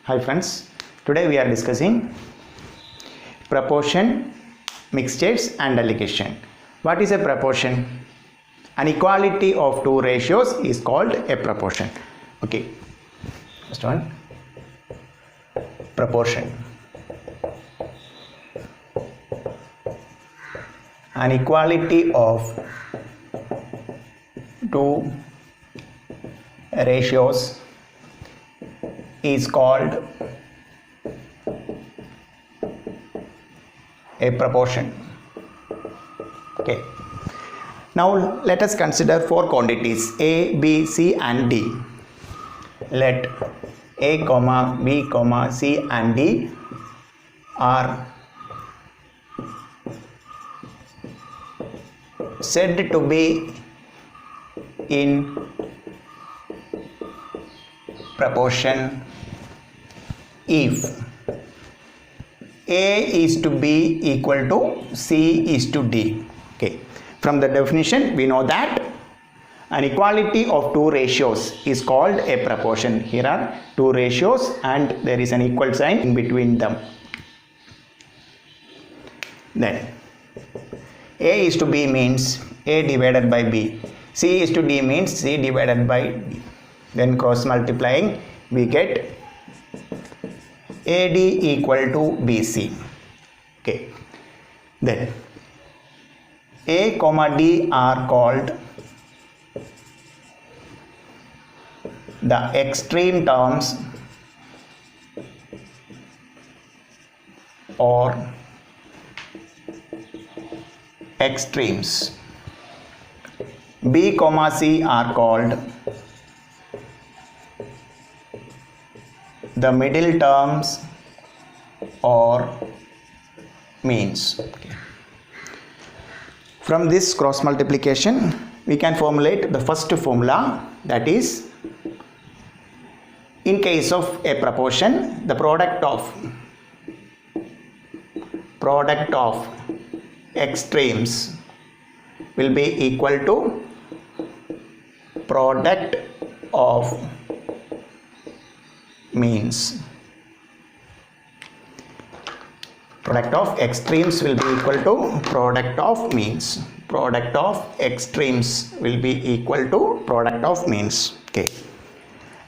Hi friends, today we are discussing proportion, mixtures and allocation. What is a proportion? An equality of two ratios is called a proportion. Okay, first one, proportion. An equality of two ratios is called a proportion. Okay. Now let us consider four quantities A, B, C and D. Let A, B, C and D are said to be in proportion if A is to B equal to C is to D. Okay. From the definition we know that an equality of two ratios is called a proportion. Here are two ratios and there is an equal sign in between them. Then A is to B means A divided by B. C is to D means C divided by D. Then cross multiplying we get AD equal to BC. Okay. Then A, D are called the extreme terms or extremes. B, C are called the middle terms or means. Okay. From this cross multiplication we can formulate the first formula, that is, in case of a proportion the product of extremes will be equal to product of means. Product of extremes will be equal to product of means. Product of extremes will be equal to product of means. Okay.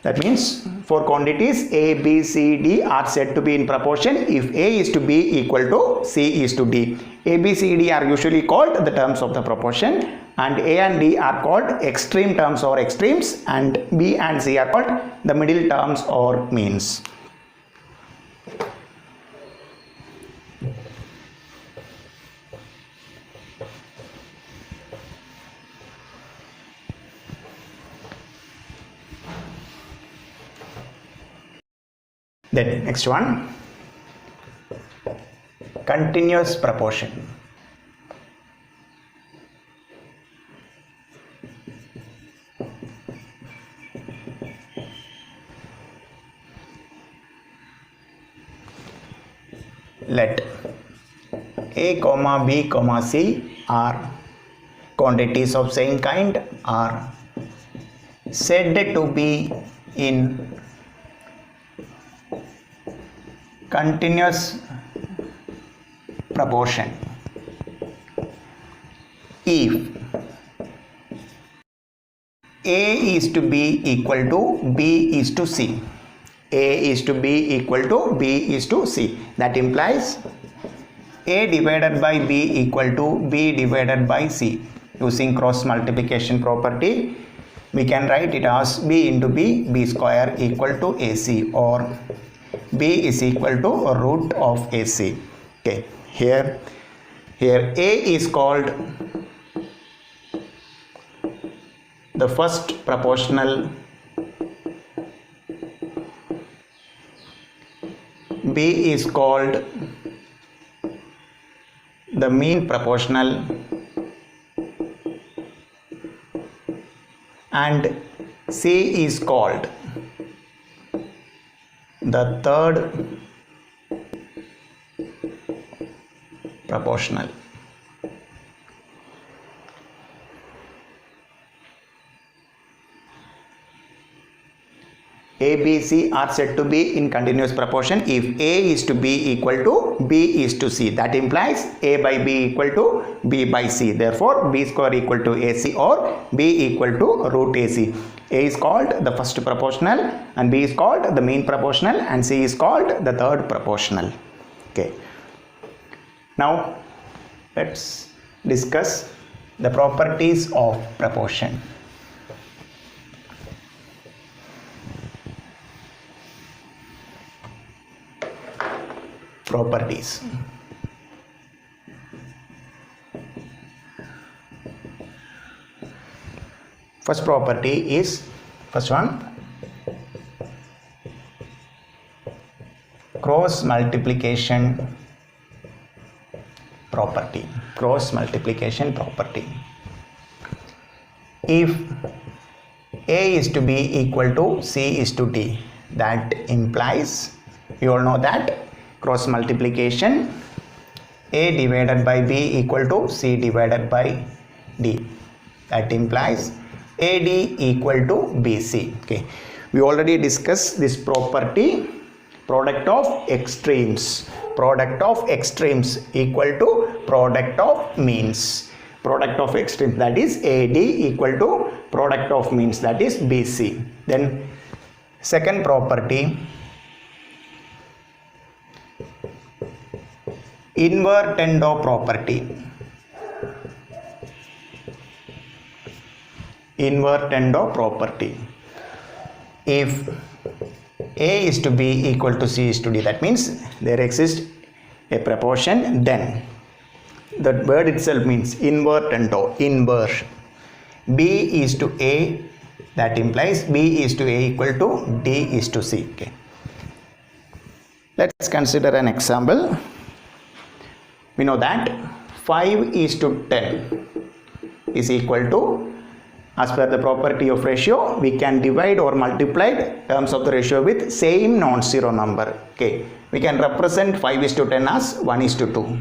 That means for quantities A, B, C, D are said to be in proportion if A is to B equal to C is to D. A, B, C, D are usually called the terms of the proportion, and A and D are called extreme terms or extremes, and B and C are called the middle terms or means. Then next one, continuous proportion. Let A, B, C are quantities of same kind are said to be in continuous proportion if A is to B equal to B is to C. A is to B equal to B is to C. That implies A divided by B equal to B divided by C. Using cross multiplication property we can write it as B into B square equal to AC, or B is equal to root of AC. Okay. Here A is called the first proportional, B is called the mean proportional, and C is called the third proportional. A, B, C are said to be in continuous proportion if A is to B equal to B is to C. That implies A by B equal to B by C. Therefore, B square equal to AC or B equal to root AC. A is called the first proportional and B is called the mean proportional and C is called the third proportional. Okay. Now, let's discuss the properties of proportion. Properties. First property is, first one, cross multiplication property. Cross multiplication property. If A is to B equal to C is to D, that implies, we all know that cross multiplication A divided by B equal to C divided by D. That implies AD equal to BC. Okay, we already discussed this property, product of extremes. Product of extremes equal to product of means. Product of extremes, that is AD equal to product of means, that is BC. Then second property, invertendo property. Invertendo property. If A is to B equal to C is to D, that means there exists a proportion, then the word itself means invertendo, invert. B is to A, that implies B is to A equal to D is to C. Okay. Let's consider an example. We know that 5 is to 10 is equal to, as per the property of ratio, we can divide or multiply terms of the ratio with same non-zero number. Okay, we can represent 5 is to 10 as 1 is to 2.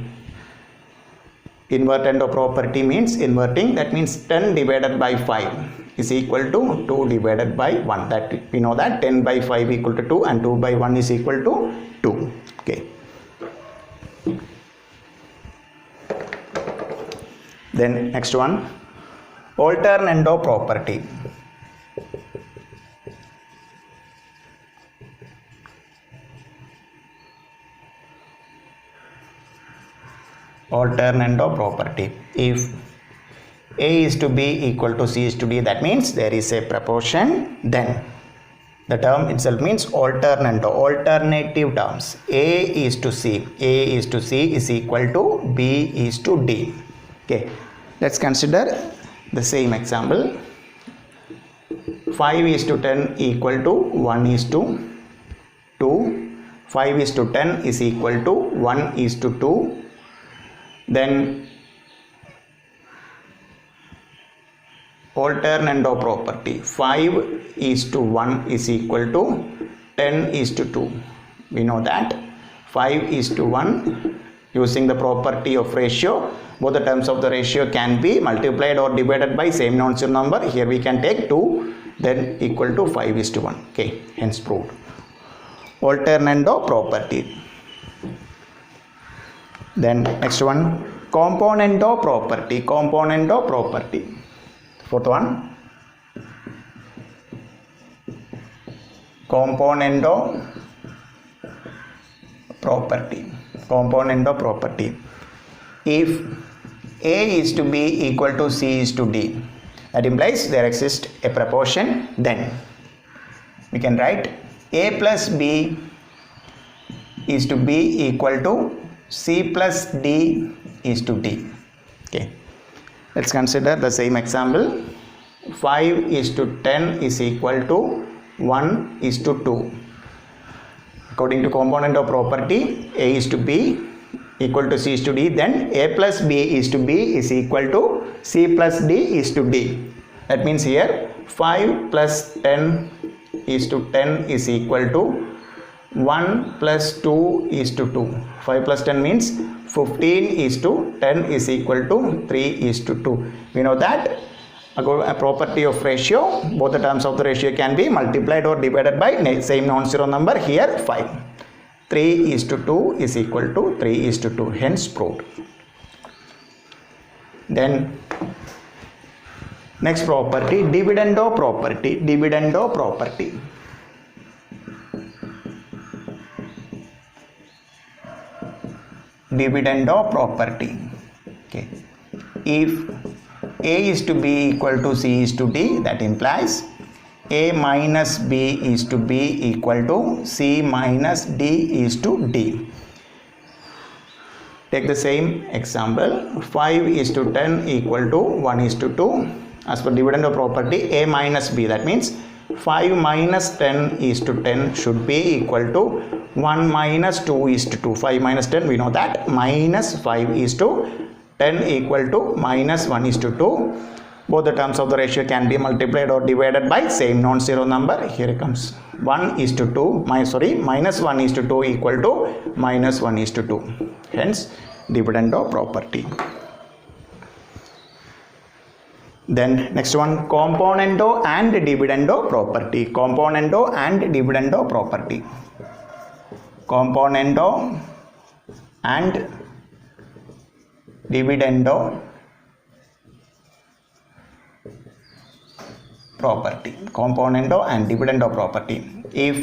Invertendo property means inverting, that means 10 divided by 5 is equal to 2 divided by 1. That we know that 10 by 5 equal to 2 and 2 by 1 is equal to 2. Okay. Then next one, alternando property. Alternando property. If A is to B equal to C is to D, that means there is a proportion, then the term itself means alternando, alternative terms. A is to C. A is to C is equal to B is to D. Okay. Let's consider the same example. 5 is to 10 equal to 1 is to 2. 5 is to 10 is equal to 1 is to 2. Then alternando property. 5 is to 1 is equal to 10 is to 2. We know that 5 is to 1, using the property of ratio, both the terms of the ratio can be multiplied or divided by same non-zero number. Here we can take 2, then equal to 5 is to 1. Okay, hence proved. Alternando property. Then next one, componendo property. Componendo property. Fourth one, componendo property. Componendo property. If A is to B equal to C is to D, that implies there exists a proportion, then we can write A plus B is to B equal to C plus D is to D. Okay, let's consider the same example. 5 is to 10 is equal to 1 is to 2. According to componendo property, A is to B equal to C is to D, then A plus B is to B is equal to C plus D is to D. That means here 5 plus 10 is to 10 is equal to 1 plus 2 is to 2. 5 plus 10 means 15 is to 10 is equal to 3 is to 2. We know that a property of ratio, both the terms of the ratio can be multiplied or divided by same non-zero number, here 5. 3:2 is equal to 3:2, hence proved. Then next property, dividendo property. Dividendo property. Dividendo property. Okay. If A is to B equal to C is to D, that implies A minus B is to B equal to C minus D is to D. Take the same example, 5:10 equal to 1:2. As per dividendo property, A minus B, that means 5 minus 10:10 should be equal to 1 minus 2:2. 5 minus 10, we know that, minus 5:10 equal to minus 1:2. Both the terms of the ratio can be multiplied or divided by same non-zero number. Here it comes, 1:2, minus 1:2 equal to minus 1:2. Hence, dividendo property. Then next one, componendo and dividendo property. Componendo and dividendo property. Componendo and dividendo property. Componendo and dividendo property. If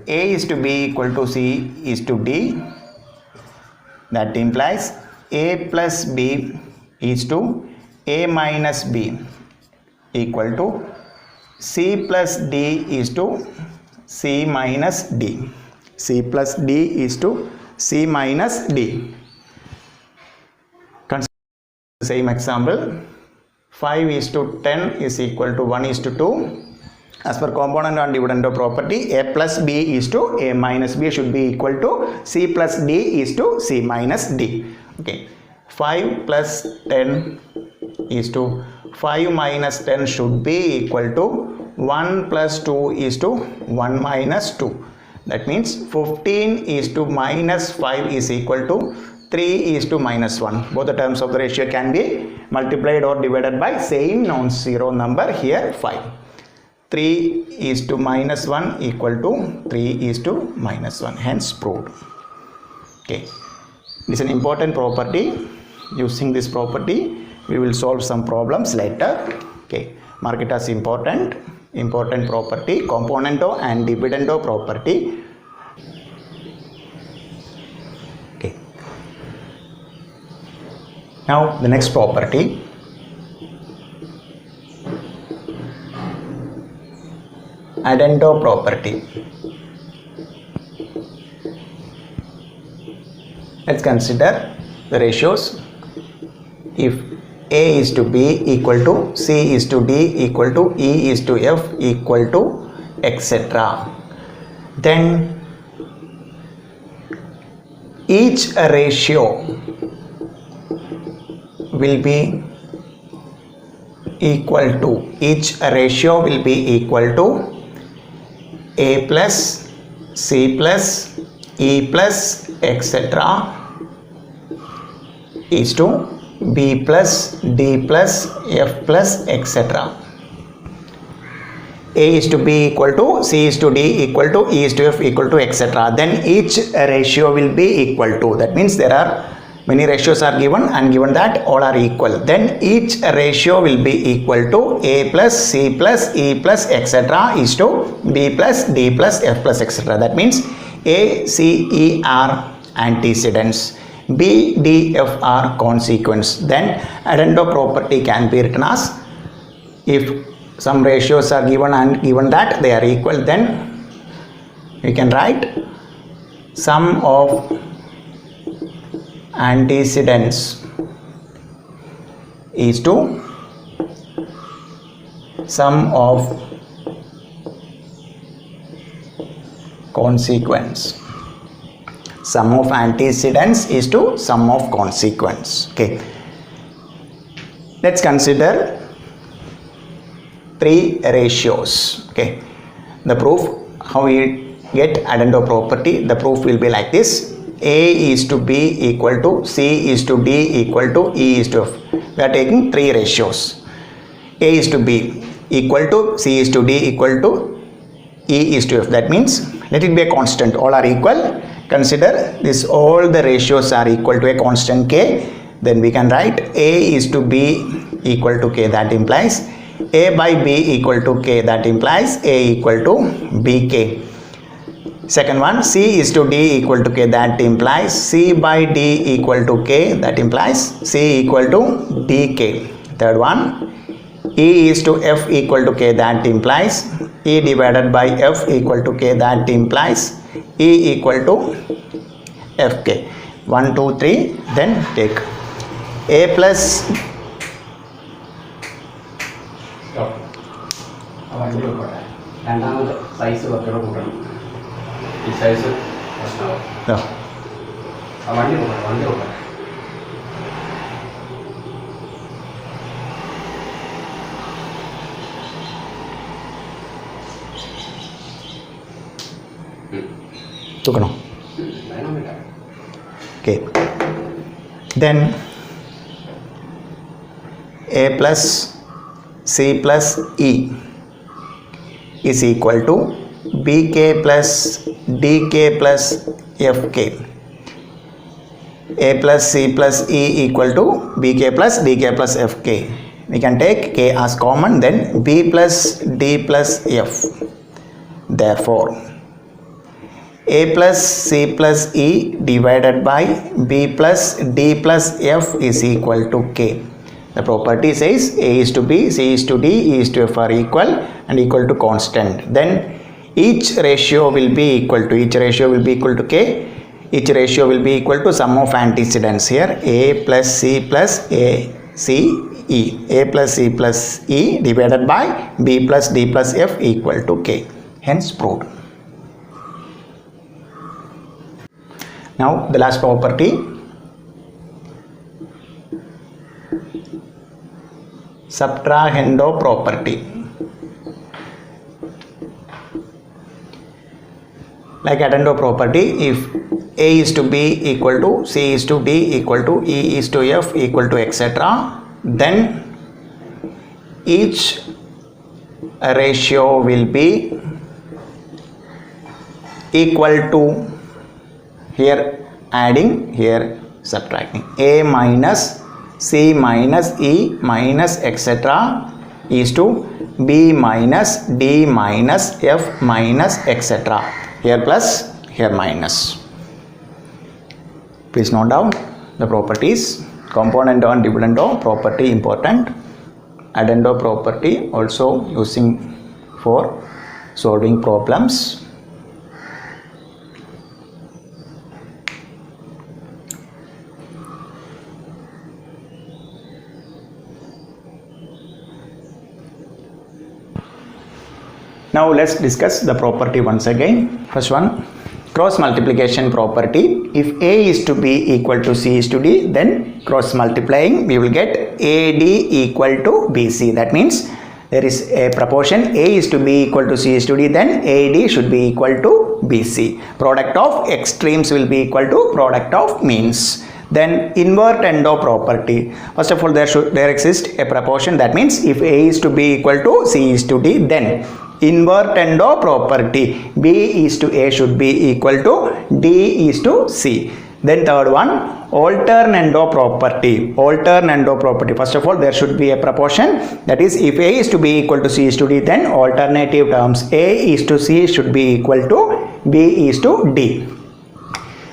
A is to B equal to C is to D, that implies A plus B is to A minus B equal to C plus D is to C minus D. C plus D is to C minus D. Consider the same example, 5:10 is equal to 1:2. As per component and dividendo property, A plus B is to A minus B should be equal to C plus D is to C minus D. Okay, 5 plus 10 is to 5 minus 10 should be equal to 1 plus 2 is to 1 minus 2. That means 15 is to minus 5 is equal to 3 is to minus 1. Both the terms of the ratio can be multiplied or divided by same non-zero number, here 5. 3 is to minus 1 equal to 3 is to minus 1, hence proved. Okay, this is an important property. Using this property, we will solve some problems later. Okay, mark it as important property, componendo and dividendo property. Okay, now the next property, addendo property. Let's consider the ratios. If A is to B equal to C is to D equal to E is to F equal to etc., then each ratio will be equal to A plus C plus E plus etc. is to B plus D plus F plus etc. A is to B equal to C is to D equal to E is to F equal to etc. Then each ratio will be equal to, that means there are many ratios are given and given that all are equal. Then each ratio will be equal to A plus C plus E plus etc. is to B plus D plus F plus etc. That means A, C, E are antecedents, B, D, F are consequents. Then addendo property can be written as, if some ratios are given and given that they are equal, then we can write sum of antecedents is to sum of consequence. Sum of antecedents is to sum of consequence. Okay, let's consider three ratios. Okay, the proof, how we get addendo property, the proof will be like this. A is to B equal to C is to D equal to E is to F. We are taking three ratios. A is to B equal to C is to D equal to E is to F. That means let it be a constant, all are equal. Consider this, all the ratios are equal to a constant K. Then we can write A is to B equal to K. That implies A by B equal to K. That implies A equal to BK. Second one, C is to D equal to K. That implies C by D equal to K. That implies C equal to DK. Third one, E is to F equal to K. That implies E divided by F equal to K. That implies E equal to FK. 1, 2, 3. Then take A plus രണ്ടാമത്തെ size കുറച്ചുകൂടെ കൂട്ടണം. ഈ size പ്രശ്നമാവും. വണ്ടി കൂട്ടണം. തൂക്കണോ? Okay. Then A plus C plus E is equal to BK plus DK plus FK. A plus C plus E equal to BK plus DK plus FK. We can take K as common, then B plus D plus F. Therefore, A plus C plus E divided by B plus D plus F is equal to K. The property says A is to B, C is to D, E is to F are equal and equal to constant. Then each ratio will be equal to K. Each ratio will be equal to sum of antecedents. Here A plus C plus A C E. A plus C plus E divided by B plus D plus F equal to K. Hence proved. Now the last property, subtrahendo property. Like addendo property, if A is to B equal to C is to D equal to E is to F equal to etc., then each ratio will be equal to, here adding, here subtracting. A minus C minus E minus etc. is to B minus D minus F minus etc. Here plus, here minus. Please note down the properties. Componendo and dividendo property important. Addendo property also using for solving problems. Now let's discuss the property once again. First one, cross multiplication property. If A is to B equal to C is to D, then cross multiplying we will get AD equal to BC. That means there is a proportion A is to B equal to C is to D, then AD should be equal to BC. Product of extremes will be equal to product of means. Then invertendo property. First of all, there exists a proportion. That means if A is to B equal to C is to D, then invertendo property, B is to A should be equal to D is to C. Then third one, alternando property. Alternando property. First of all, there should be a proportion. That is, if A is to B equal to C is to D, then alternative terms A is to C should be equal to B is to D.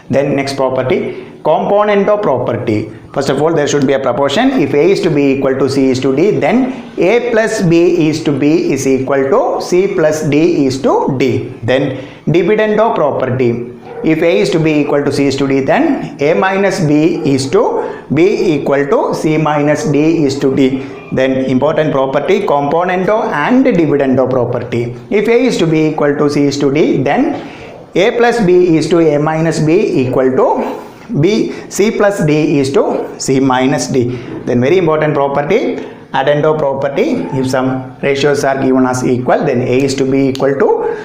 Then next property, componendo property. First of all, there should be a proportion. If A is to B equal to C is to D, then A plus B is to B is equal to C plus D is to D. Then dividendo property. If A is to B equal to C is to D, then A minus B is to B equal to C minus D is to D. Then important property, componendo and dividendo property. If A is to B equal to C is to D, then A plus B is to A minus B equal to B, C plus D is to C minus D. Then very important property, addendo property. If some ratios are given as equal, then A is to B equal to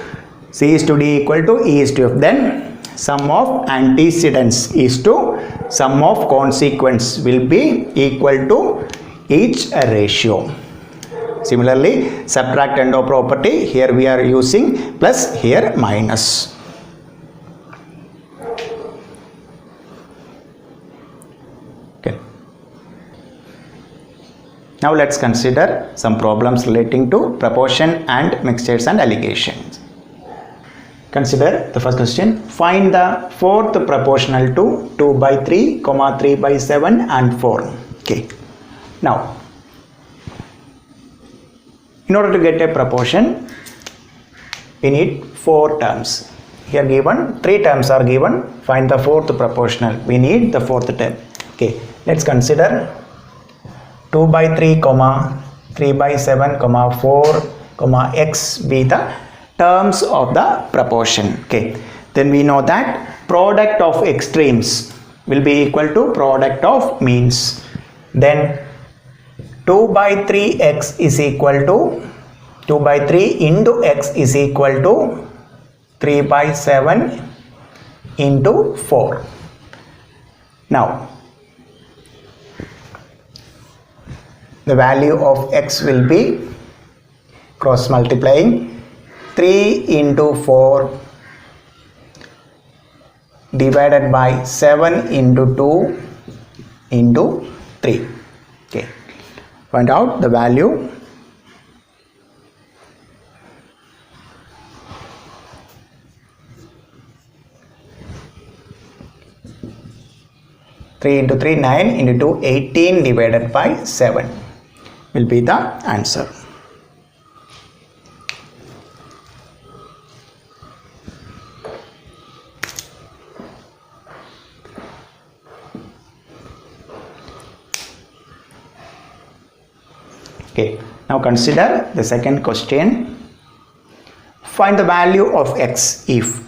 C is to D equal to E is to F. Then sum of antecedents is to sum of consequence will be equal to each ratio. Similarly, subtract end-of property, here we are using plus, here minus. Okay. Now let's consider some problems relating to proportion and mixtures and alligations. Consider the first question. Find the fourth proportional to 2 by 3, 3 by 7 and 4. Okay. Now, in order to get a proportion, we need 4 terms. Here given 3 terms are given. Find the fourth proportional. We need the fourth term. Okay. Let's consider 2 by 3, 3 by 7, 4, x be the terms of the proportion. Okay, then we know that product of extremes will be equal to product of means. Then 2 by 3x is equal to 2 by 3 into x is equal to 3 by 7 into 4. Now the value of x will be cross multiplying 3 into 4 divided by 7 into 2 into 3. Okay, find out the value. Three into 3, 9 into 2, 18 divided by 7 will be the answer. Okay, now consider the second question. Find the value of x if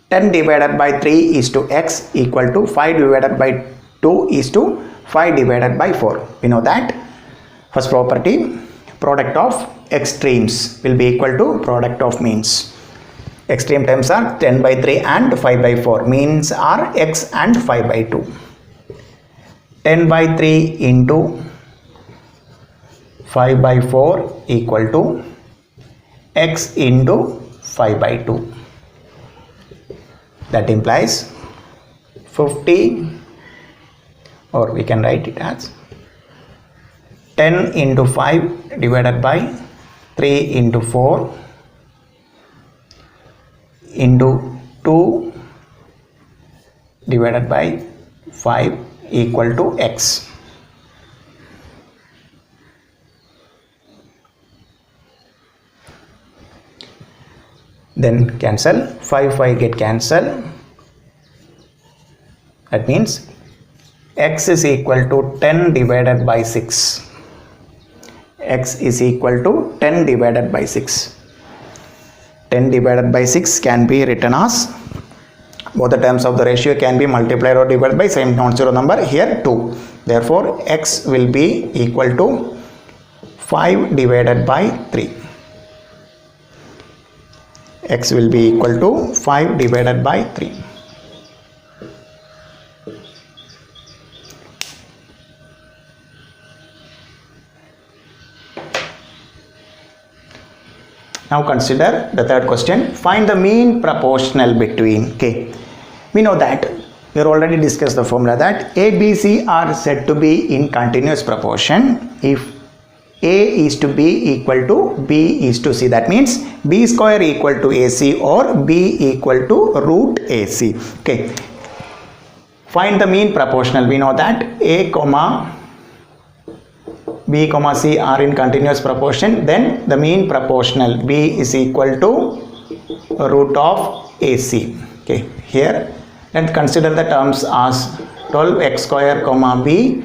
10 divided by 3 is to x equal to 5 divided by 2 is to 5 divided by 4. We know that first property, product of extremes will be equal to product of means. Extreme terms are 10 by 3 and 5 by 4. Means are x and 5 by 2. 10 by 3 into 5 by 4 equal to x into 5 by 2. That implies 50, or we can write it as 10 into 5 divided by 3 into 4 into 2 divided by 5 equal to x. Then cancel, 5 get cancelled. That means x is equal to 10 divided by 6. X is equal to 10 divided by 6. 10 divided by 6 can be written as, both the terms of the ratio can be multiplied or divided by same non-zero number, here 2. Therefore, x will be equal to 5 divided by 3. X will be equal to 5 divided by 3. Now consider the third question. Find the mean proportional between. Okay, we know that we already discussed the formula that A, B, C are said to be in continuous proportion if A is to B equal to B is to C. That means B square equal to AC or B equal to root AC. Okay, find the mean proportional. We know that A comma B comma C are in continuous proportion, then the mean proportional B is equal to root of AC. Okay, here let's consider the terms as 12x square comma B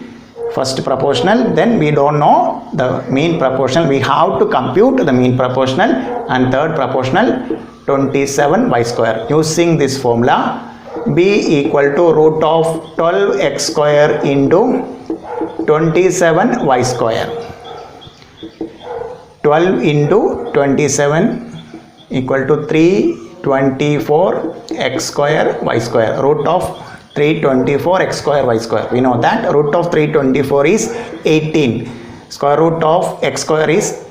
first proportional, then we don't know the mean proportional, we have to compute the mean proportional, and third proportional 27y square. Using this formula, B equal to root of 12x square into 27y square. 12 into 27 equal to 324 x square y square. Root of 324 x square y square. We know that root of 324 is 18. Square root of x square is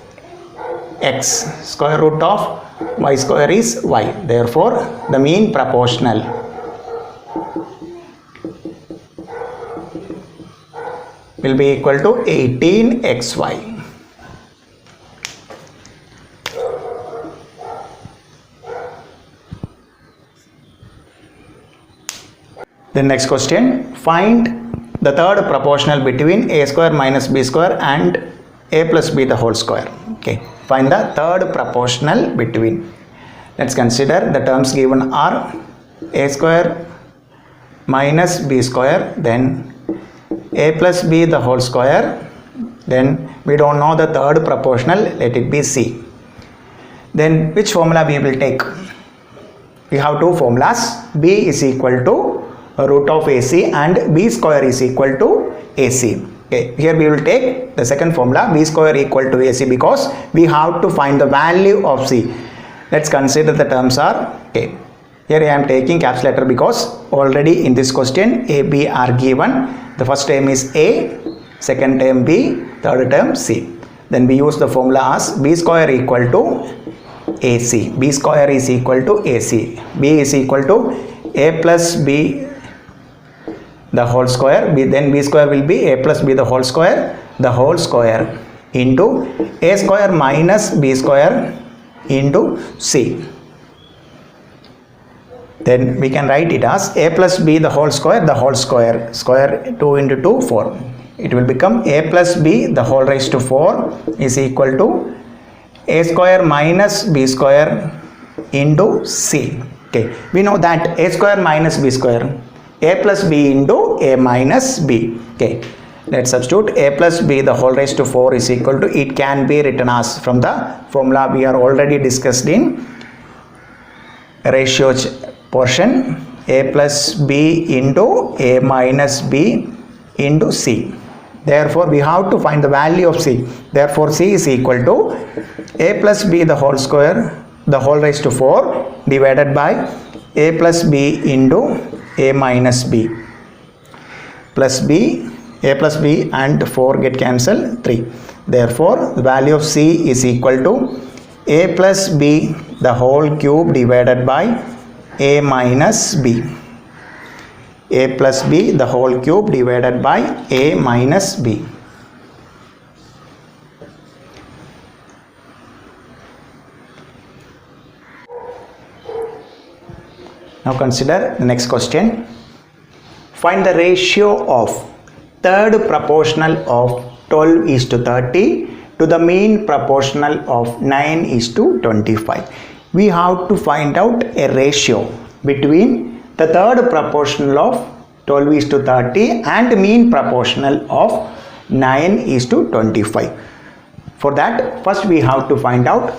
x, square root of y square is y. Therefore the mean proportional will be equal to 18xy. The next question, find the third proportional between a square minus b square and a plus b the whole square. Okay, find the third proportional between. Let's consider the terms given are a square minus b square, then a plus b the whole square, then we don't know the third proportional, let it be c. Then which formula we will take? We have two formulas. B is equal to root of AC and b square is equal to AC. Okay, here we will take the second formula, b square equal to AC, because we have to find the value of C. Let's consider the terms are, okay, here I am taking caps letter because already in this question A, B are given. The first term is A, second term B, third term C. Then we use the formula as b square equal to AC. B square is equal to AC. B is equal to A plus B the whole square, then b square will be a plus b the whole square into a square minus b square into c. Then we can write it as a plus b the whole square, square 2 into 2 4. It will become a plus b the whole raised to 4 is equal to a square minus b square into c. Okay, we know that a square minus b square, a plus b into a minus b. Okay, let's substitute a plus b the whole raised to 4 is equal to, it can be written as from the formula we are already discussed in ratio portion, a plus b into a minus b into c. Therefore we have to find the value of c. Therefore c is equal to a plus b the whole square the whole raised to 4 divided by a plus b into a minus b plus b, a plus b and 4 get cancelled, 3. Therefore the value of c is equal to a plus b the whole cube divided by a minus b. A plus b the whole cube divided by a minus b. Now consider the next question. Find the ratio of third proportional of 12 is to 30 to the mean proportional of 9 is to 25. We have to find out a ratio between the third proportional of 12 is to 30 and mean proportional of 9 is to 25. For that, first we have to find out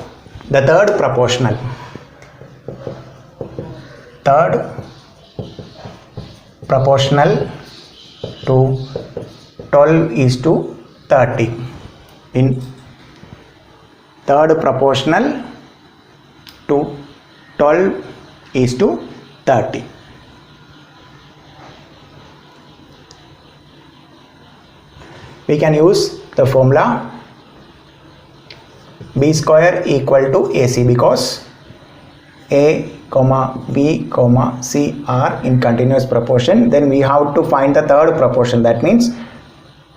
the third proportional. Third proportional to 12 is to 30. In third proportional to 12 is to 30. We can use the formula b square equal to AC, because A, B, C are in continuous proportion. Then we have to find the third proportion, that means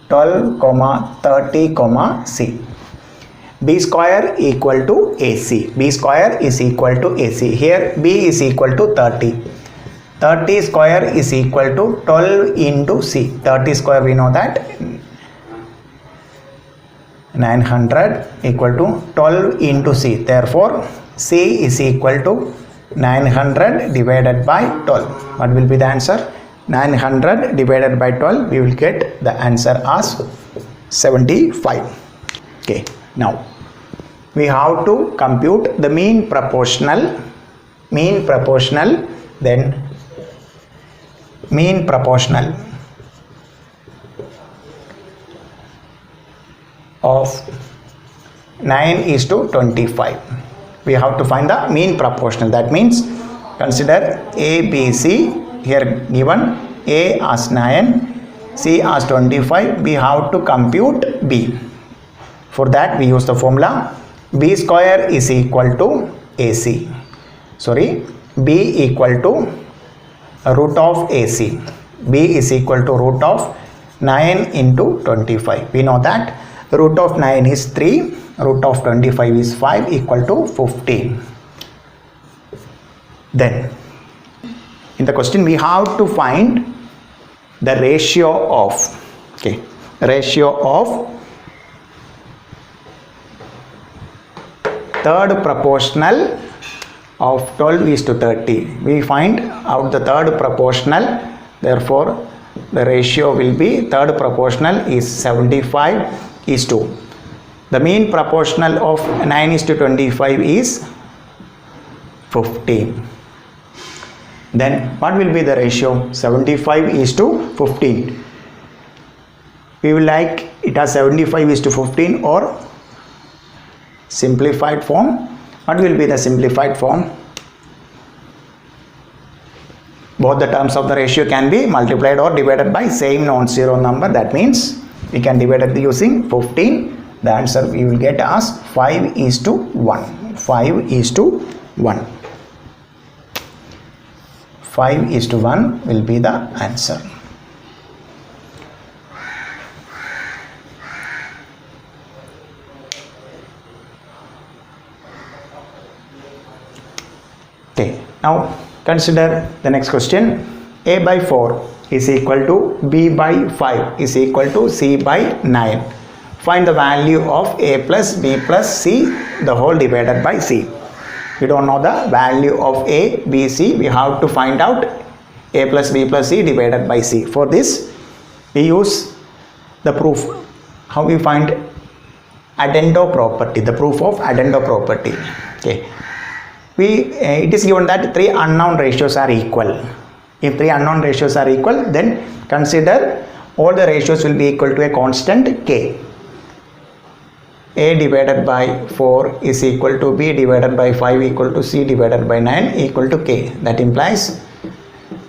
12, 30, C. B square equal to AC. B square is equal to AC. Here B is equal to 30. 30 square is equal to 12 into C. 30 square we know that 900 equal to 12 into C. Therefore C is equal to 900 divided by 12. What will be the answer? 900 divided by 12, we will get the answer as 75. Okay, now we have to compute the mean proportional, then mean proportional of 9 is to 25. We have to find the mean proportional. That means consider A, B, C. Here given A as 9, C as 25. We have to compute B. For that we use the formula B square is equal to AC. Sorry, B equal to root of AC. B is equal to root of 9 into 25. We know that root of 9 is 3, root of 25 is 5, equal to 15. Then in the question we have to find the ratio of, ratio of third proportional of 12:30. We find out the third proportional, therefore the ratio will be, third proportional is 75:2. The mean proportional of 9:25 is 15. Then what will be the ratio? 75:15. We will like it as 75:15 or simplified form. What will be the simplified form? Both the terms of the ratio can be multiplied or divided by same non-zero number. That means we can divide it using 15. The answer we will get as 5:1. 5:1. 5:1 will be the answer. Okay, now consider the next question. A by 4 is equal to B by 5 is equal to C by 9. Find the value of A plus B plus C the whole divided by C. We don't know the value of A, B, C. We have to find out A plus B plus C divided by C. For this we use the proof. How we find addendo property, the proof of addendo property. Okay. It is given that three unknown ratios are equal. If three unknown ratios are equal, then consider all the ratios will be equal to a constant K. A divided by 4 is equal to B divided by 5 equal to C divided by 9 equal to K. That implies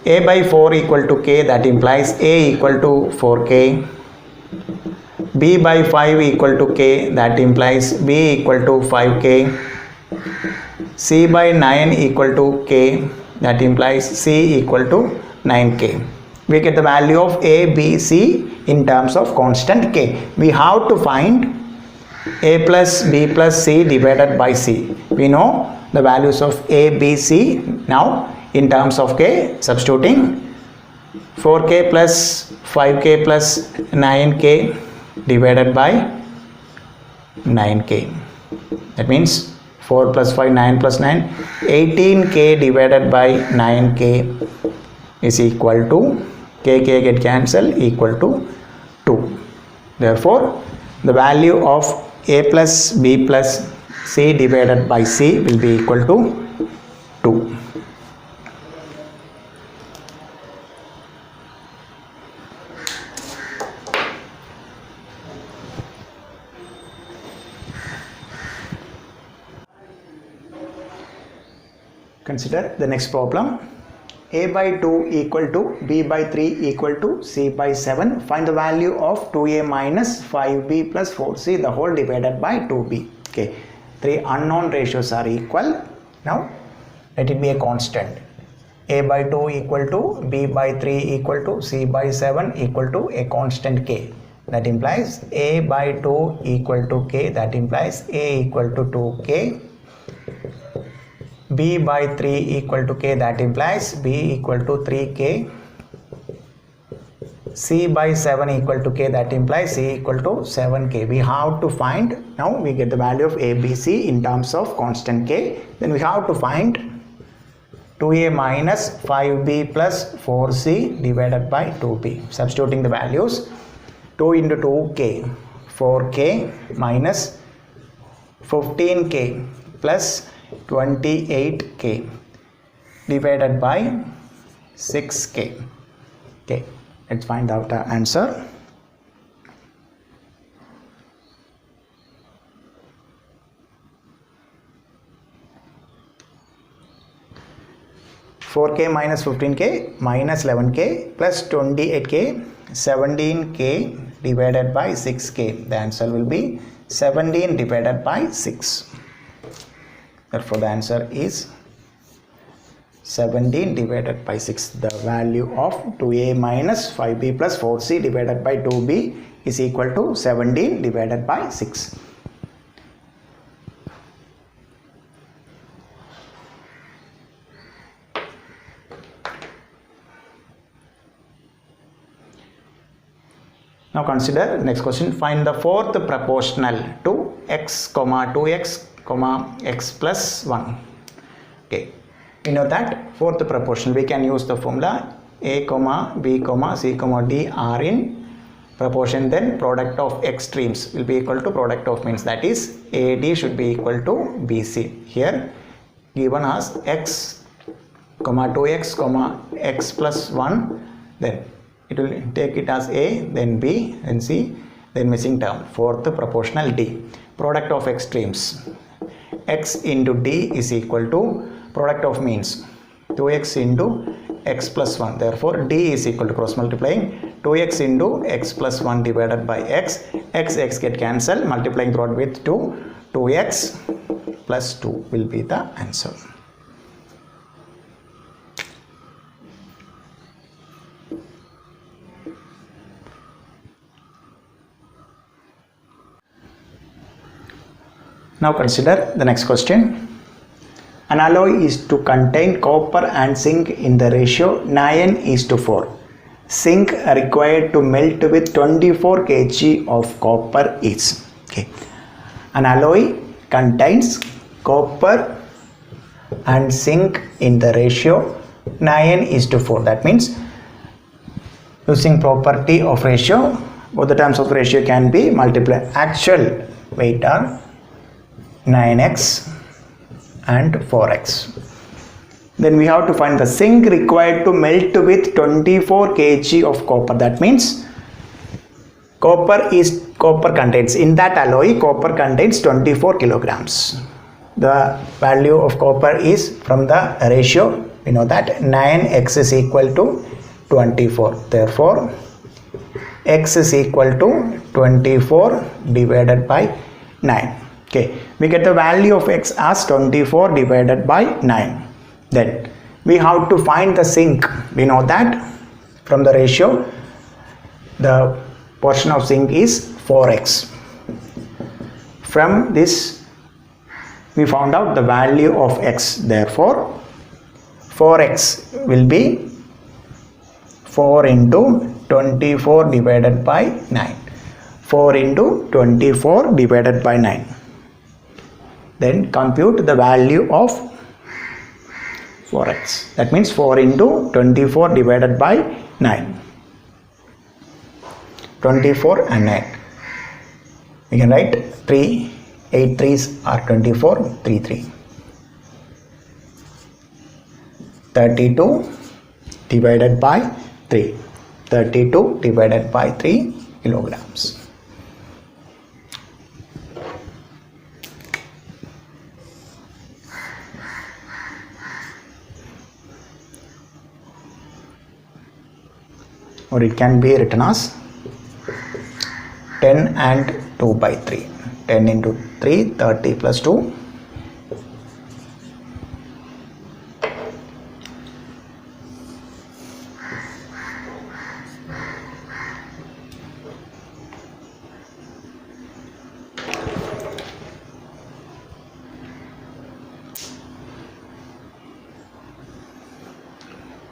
A by 4 equal to K. That implies A equal to 4K. B by 5 equal to K. That implies B equal to 5K. C by 9 equal to K. That implies C equal to 9K. We get the value of A, B, C in terms of constant K. We have to find A plus B plus C divided by C. We know the values of A, B, C. Now in terms of K, substituting 4K plus 5K plus 9K divided by 9K. That means 4 plus 5, 9 plus 9, 18K divided by 9K is equal to, K get cancelled, equal to 2. Therefore, the value of A plus B plus C divided by C will be equal to 2. Consider the next problem. A by 2 equal to B by 3 equal to C by 7. Find the value of 2A minus 5B plus 4C the whole divided by 2B. Okay, three unknown ratios are equal. Now let it be a constant. A by 2 equal to B by 3 equal to C by 7 equal to a constant K. That implies A by 2 equal to K. That implies A equal to 2K. B by 3 equal to K. That implies B equal to 3K. C by 7 equal to K. That implies C equal to 7K. We have to find, now we get the value of A, B, C in terms of constant K. Then we have to find 2A minus 5B plus 4C divided by 2B. Substituting the values, 2 into 2K, 4K minus 15K plus 28K divided by 6K. Okay, let's find out the answer. (4K minus 15K minus 11K plus 28K, 17K divided by 6k. The answer will be 17 divided by 6. Therefore, the answer is 17 divided by 6. The value of 2a minus 5b plus 4c divided by 2b is equal to 17 divided by 6. Now consider next question. Find the fourth proportional to x comma 2x comma x plus 1. Okay, we know that fourth proportional we can use the formula a comma b comma c comma d are in proportion, then product of extremes will be equal to product of means, that is AD should be equal to BC. Here given as x comma 2x comma x plus 1, then it will take it as A, then B, then C, then missing term, fourth proportional D. Product of extremes, x into D is equal to product of means 2x into x plus 1. Therefore, D is equal to cross multiplying 2x into x plus 1 divided by x. X get cancelled, multiplying throughout with 2. 2x plus 2 will be the answer. Now consider the next question. An alloy is to contain copper and zinc in the ratio 9:4. Zinc required to melt with 24 kg of copper is. Okay. An alloy contains copper and zinc in the ratio 9:4. That means using property of ratio, both the terms of ratio can be multiplied. Actual weight are 9x and 4x. Then we have to find the zinc required to melt with 24 kg of copper. That means copper contains, in that alloy copper contains 24 kilograms. The value of copper is from the ratio, we know that 9x is equal to 24. Therefore, x is equal to 24 divided by 9. Okay, we get the value of x as 24 divided by 9. Then we have to find the zinc. We know that from the ratio the portion of zinc is 4x. From this we found out the value of x. Therefore 4x will be 4 into 24 divided by 9. 4 into 24 divided by 9. Then compute the value of 4x. That means 4 into 24 divided by 9. 24 and 9. We can write 3. 8 3s are 24. 3 3. 32 divided by 3. 32 divided by 3 kilograms. Or it can be written as 10 and 2 by 3. 10 into 3, 30 plus 2.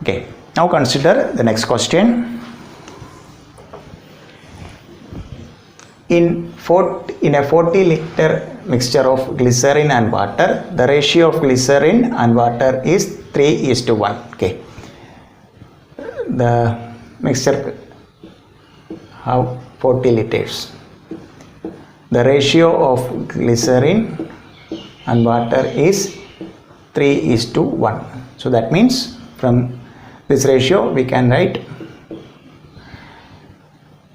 Okay, now consider the next question. In a 40 liter mixture of glycerin and water, the ratio of glycerin and water is 3:1. Okay, the mixture have 40 liters. The ratio of glycerin and water is 3:1. So that means from this ratio we can write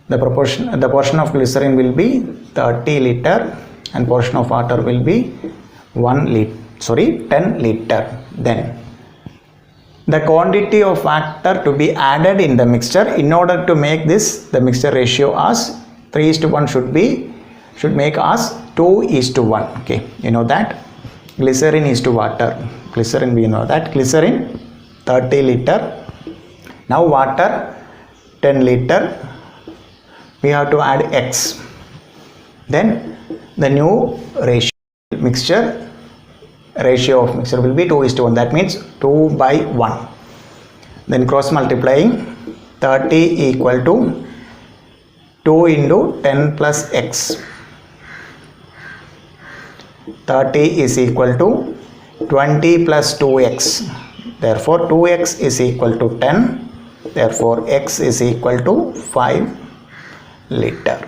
the portion of glycerin will be 30 liter and portion of water will be 10 liter. Then the quantity of water to be added in the mixture in order to make this the mixture ratio as 3 is to 1 should make us 2 is to 1. Okay, you know that glycerin is to water. Glycerin, we know that glycerin 30 liter. Now water 10 liter. We have to add X. Then the new ratio of mixture will be 2 is to 1. That means 2 by 1. Then cross multiplying 30 equal to 2 into 10 plus X. 30 is equal to 20 plus 2x. Therefore 2x is equal to 10. Therefore x is equal to 5 liter.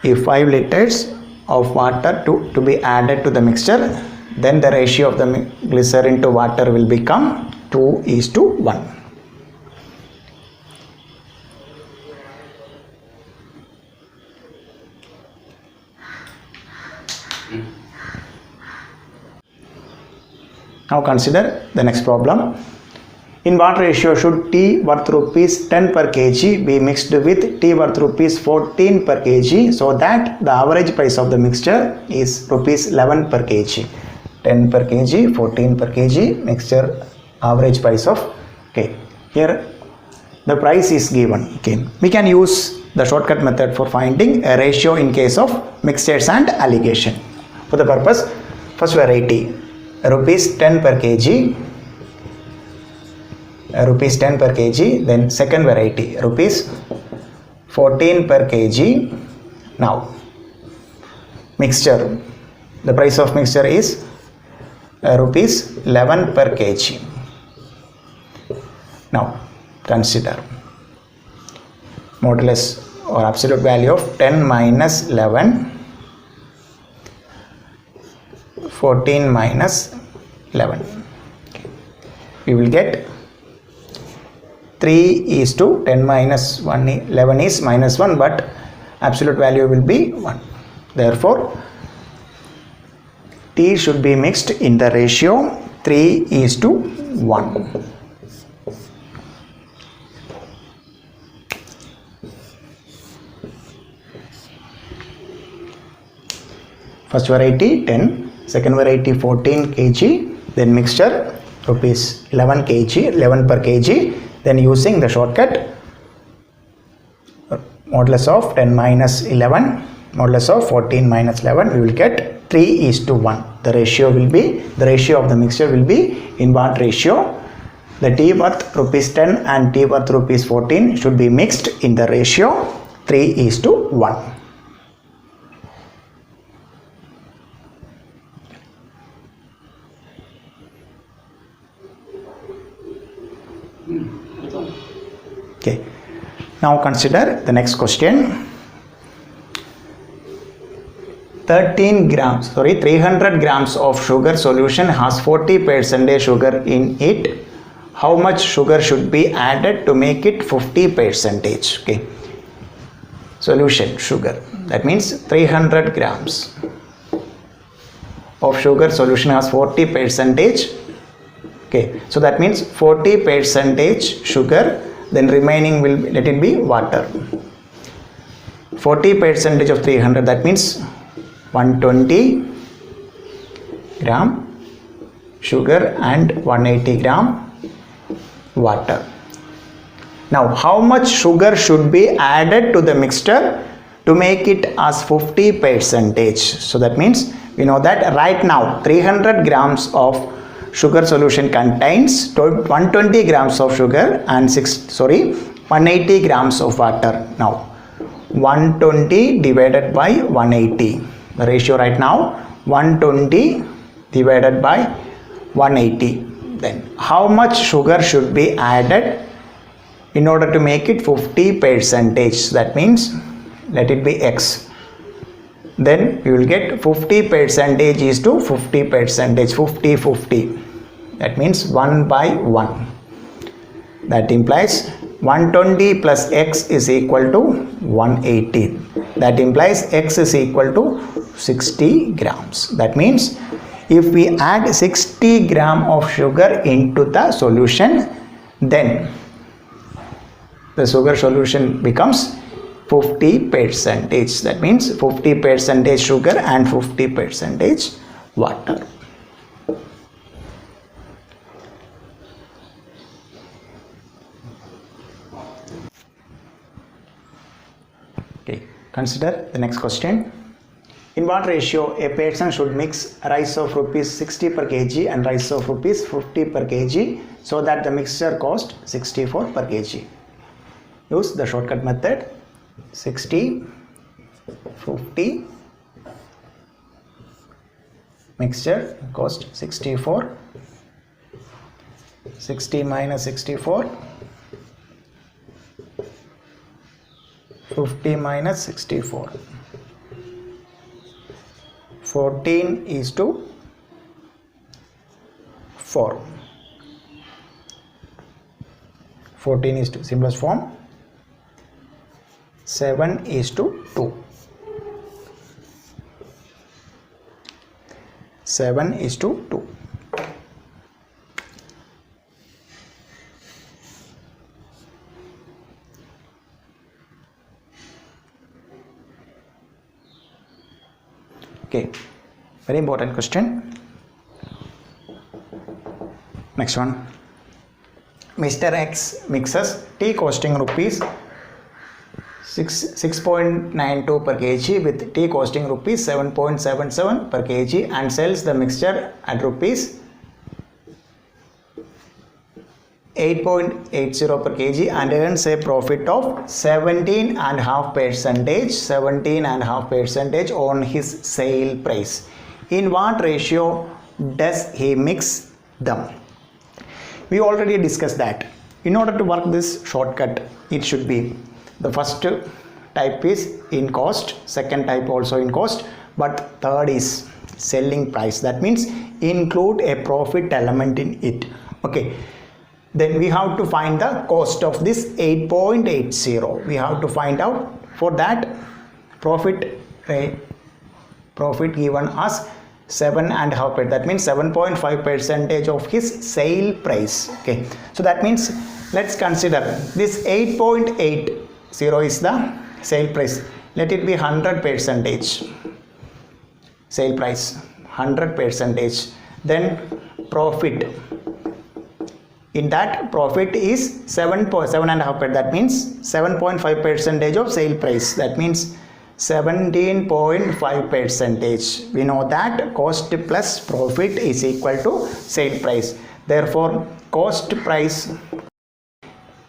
If 5 liters of water to be added to the mixture, then the ratio of the glycerin to water will become 2 is to 1. Now consider the next problem. In what ratio should T worth rupees 10 per kg be mixed with T worth rupees 14 per kg so that the average price of the mixture is rupees 11 per kg? 10 per kg, 14 per kg, mixture average price of, okay, here the price is given. Okay, we can use the shortcut method for finding a ratio in case of mixtures and alligation. For the purpose, first variety rupees 10 per kg, rupees 10 per kg, then second variety rupees 14 per kg. Now mixture, the price of mixture is rupees 11 per kg. Now consider modulus or absolute value of 10 minus 11, 14 minus 11. Okay. We will get 3 is to 10 minus 1, 11 is minus 1, but absolute value will be 1. Therefore T should be mixed in the ratio 3 is to 1. First variety 10, second variety 14 kg, then mixture rupees 11 kg, 11 per kg. Then using the shortcut modulus of 10 minus 11, modulus of 14 minus 11, we will get 3 is to 1. The ratio of the mixture will be in what ratio? The T worth rupees 10 and T worth rupees 14 should be mixed in the ratio 3 is to 1. Okay, now consider the next question. 300 grams of sugar solution has 40% sugar in it. How much sugar should be added to make it 50%? Okay, solution sugar, that means 300 grams of sugar solution has 40%. Okay, so that means 40% sugar, then remaining will let it be water. 40% of 300, that means 120 gram sugar and 180 gram water. Now how much sugar should be added to the mixture to make it as 50%? So that means we know that right now 300 grams of sugar solution contains 120 grams of sugar and 180 grams of water. Now 120 divided by 180, the ratio right now 120 divided by 180. Then how much sugar should be added in order to make it 50%? That means let it be X. Then we will get 50% is to 50%, 50-50. That means 1 by 1. That implies 120 plus X is equal to 180. That implies X is equal to 60 grams. That means if we add 60 gram of sugar into the solution, then the sugar solution becomes 50%. That means 50% sugar and 50% water. Okay, consider the next question. In what ratio a person should mix rice of rupees 60 per kg and rice of rupees 50 per kg so that the mixture cost 64 per kg? Use the shortcut method. 60, 50, mixture cost 64, 60 minus 64, 50 minus 64, 14 is to 4, 14 is to simplest form, 7 is to 2, 7 is to 2. Okay, very important question. Next one. Mr. X mixes tea costing rupees 6.92 per kg with tea costing rupees 7.77 per kg and sells the mixture at rupees 8.80 per kg and earns a profit of 17.5% on his sale price. In what ratio does he mix them? We already discussed that. In order to work this shortcut, it should be the first type is in cost, second type also in cost, but third is selling price. That means include a profit element in it. Okay. Then we have to find the cost of this 8.80. We have to find out. For that, profit given us 7.5%. That means 7.5% of his sale price. Okay. So that means let's consider this 8.80 is the sale price. Let it be 100% sale price. 100%. Then profit. In that, profit is 7.5%. That means 7.5% of sale price. That means 17.5%. We know that cost plus profit is equal to sale price. Therefore, cost price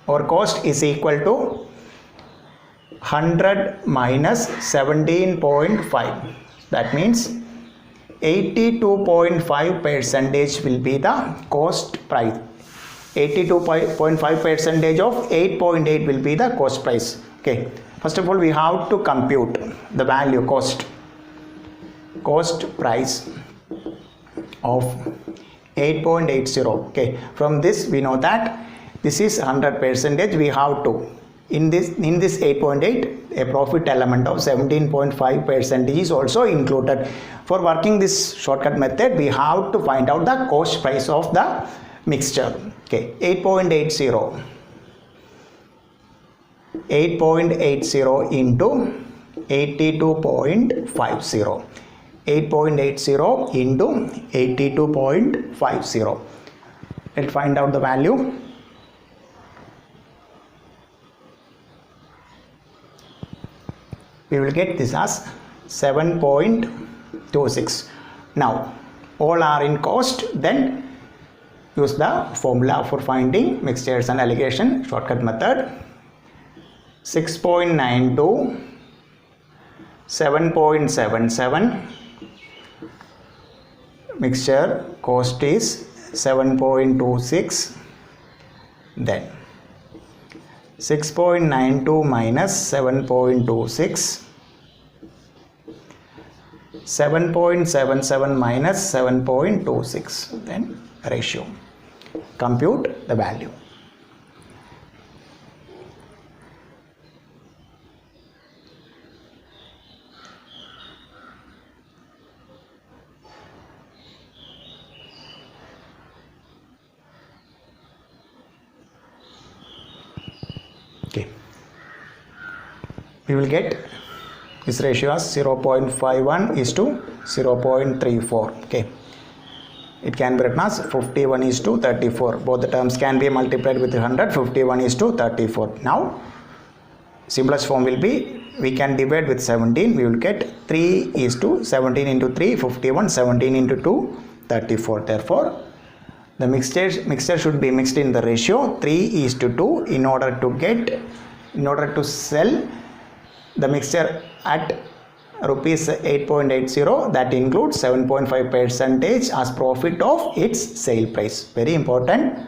or cost is equal to 100 minus 17.5. That means 82.5% will be the cost price. 82.5% of 8.8 will be the cost price. Okay. First of all, we have to compute the value cost price of 8.80. Okay. From this, we know that this is 100%. We have to in this 8.8 a profit element of 17.5% is also included. For working this shortcut method, we have to find out the cost price of the mixture. Okay, 8.80 into 82.50. 8.80 into 82.50. Let's find out the value. We will get this as 7.26. Now, all are in cost. Then use the formula for finding mixtures and alligation shortcut method. 6.92, 7.77, mixture cost is 7.26, then 6.92 minus 7.26, 7.77 minus 7.26, then ratio. Compute the value. we will get this ratio as 0.51 is to 0.34. Okay, it can be written as 51 is to 34. Both the terms can be multiplied with 100. 51 is to 34. Now simplest form will be, we can divide with 17. We will get 3 is to 17 into 3, 51, 17 into 2, 34. Therefore the mixture should be mixed in the ratio 3 is to 2 in order to sell the mixture at rupees 8.80. that includes 7.5% as profit of its sale price. Very important.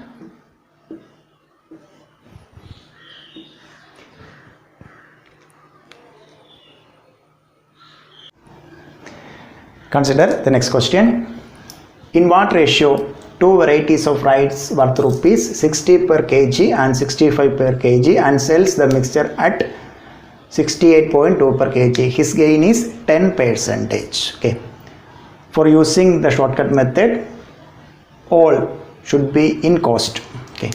Consider the next question. In what ratio two varieties of rice worth rupees 60 per kg and 65 per kg and sells the mixture at 68.2 per kg? His gain is 10%. Okay. For using the shortcut method, all should be in cost. Okay.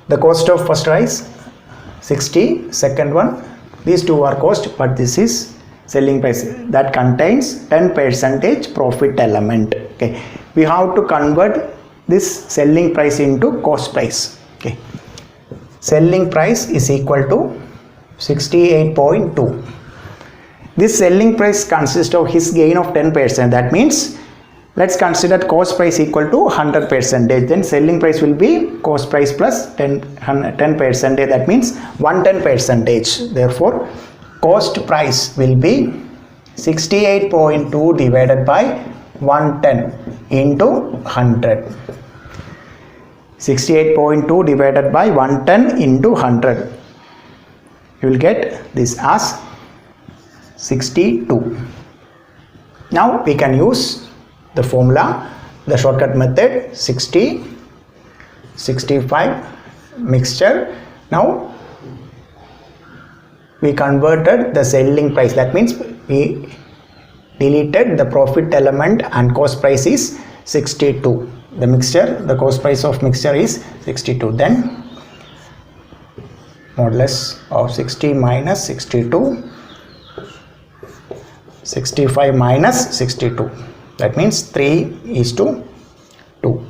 The cost of first rice 60, second one, these two are cost, but this is selling price that contains 10% profit element. Okay. We have to convert this selling price into cost price. Okay. Selling price is equal to 68.2. This selling price consists of his gain of 10%. That means let's consider cost price equal to 100%. Then selling price will be cost price plus 10%. That means 110%. Therefore cost price will be 68.2 divided by 110 into 100. 68.2 divided by 110 into 100. You will get this as 62. Now we can use the formula, the shortcut method, 60, 65 mixture. Now we converted the selling price. That means we deleted the profit element and cost price is 62. The mixture, the cost price of mixture is 62. Then modulus of 60 minus 62, 65 minus 62. That means 3 is to 2.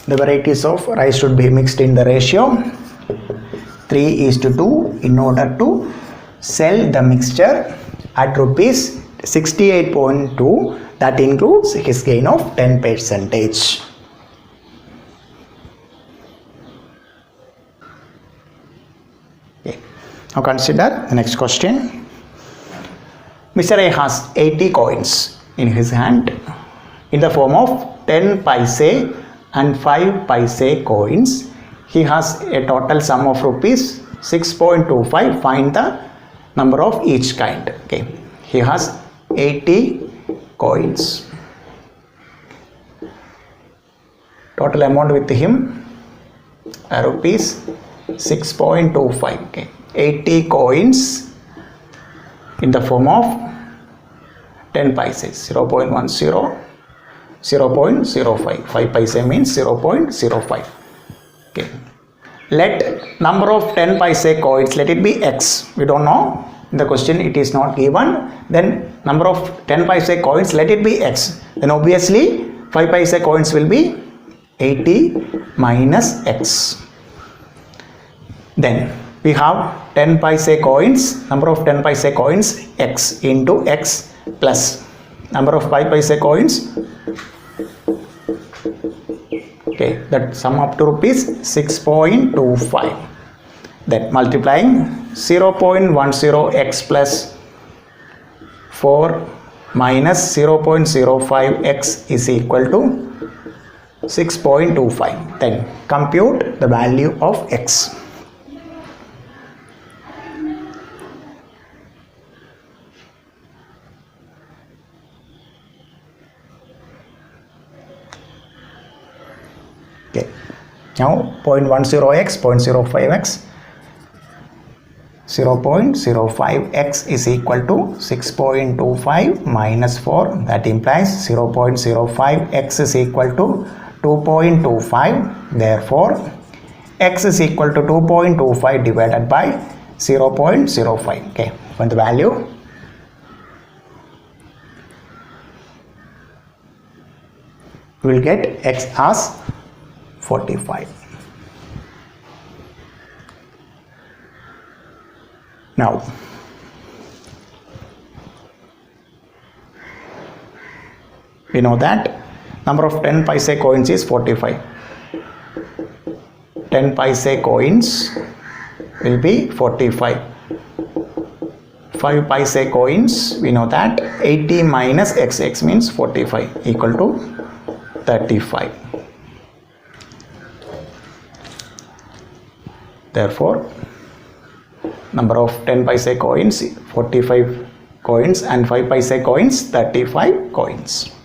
The varieties of rice should be mixed in the ratio 3 is to 2 in order to sell the mixture at rupees 68.2. That includes his gain of 10%. Okay. Now consider the next question. Mr. A has 80 coins in his hand in the form of 10 paise and 5 paise coins. He has a total sum of rupees 6.25. Find the number of each kind. Okay. He has 80 coins. Total amount with him rupees 6.25. Okay. 80 coins in the form of 10 paises, 0.10, 0.05. 5 paise means 0.05. Okay. Let number of 10 paise coins, let it be x. We don't know. In the question it is not given. Then number of 10 paise coins, let it be x. Then obviously 5 paise coins will be 80 minus x. Then we have 10 paise coins, number of 10 paise coins x into x plus number of 5 paise coins. Okay, that sum up to rupees 6.25. Then multiplying 0.10x plus 4 minus 0.05x is equal to 6.25. Then compute the value of x. Okay. Now 0.10x, 0.05x, 0.05x is equal to 6.25 minus 4. That implies 0.05x is equal to 2.25. Therefore x is equal to 2.25 divided by 0.05. Okay, find the value. We will get x as 45. Now we know that number of 10 paise coins is 45. 10 paise coins will be 45. 5 paise coins, we know that 80 minus x means 45 equal to 35. Therefore, number of 10 paise coins 45 coins and 5 paise coins 35 coins.